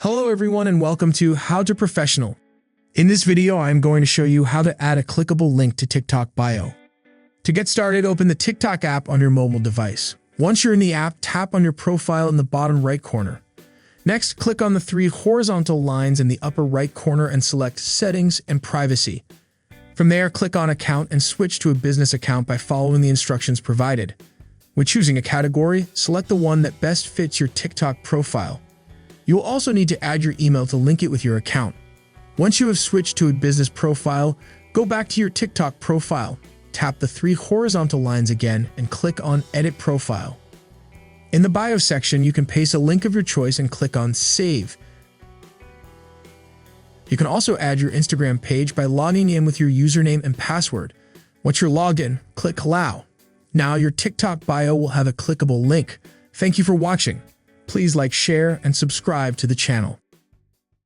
Hello everyone and welcome to How to Professional. In this video, I am going to show you how to add a clickable link to TikTok bio. To get started, open the TikTok app on your mobile device. Once you're in the app, tap on your profile in the bottom right corner. Next, click on the three horizontal lines in the upper right corner and select Settings and Privacy. From there, click on Account and switch to a business account by following the instructions provided. When choosing a category, select the one that best fits your TikTok profile. You will also need to add your email to link it with your account. Once you have switched to a business profile, go back to your TikTok profile, tap the three horizontal lines again, and click on Edit Profile. In the bio section, you can paste a link of your choice and click on Save. You can also add your Instagram page by logging in with your username and password. Once you're logged in, click Allow. Now your TikTok bio will have a clickable link. Thank you for watching. Please like, share, and subscribe to the channel.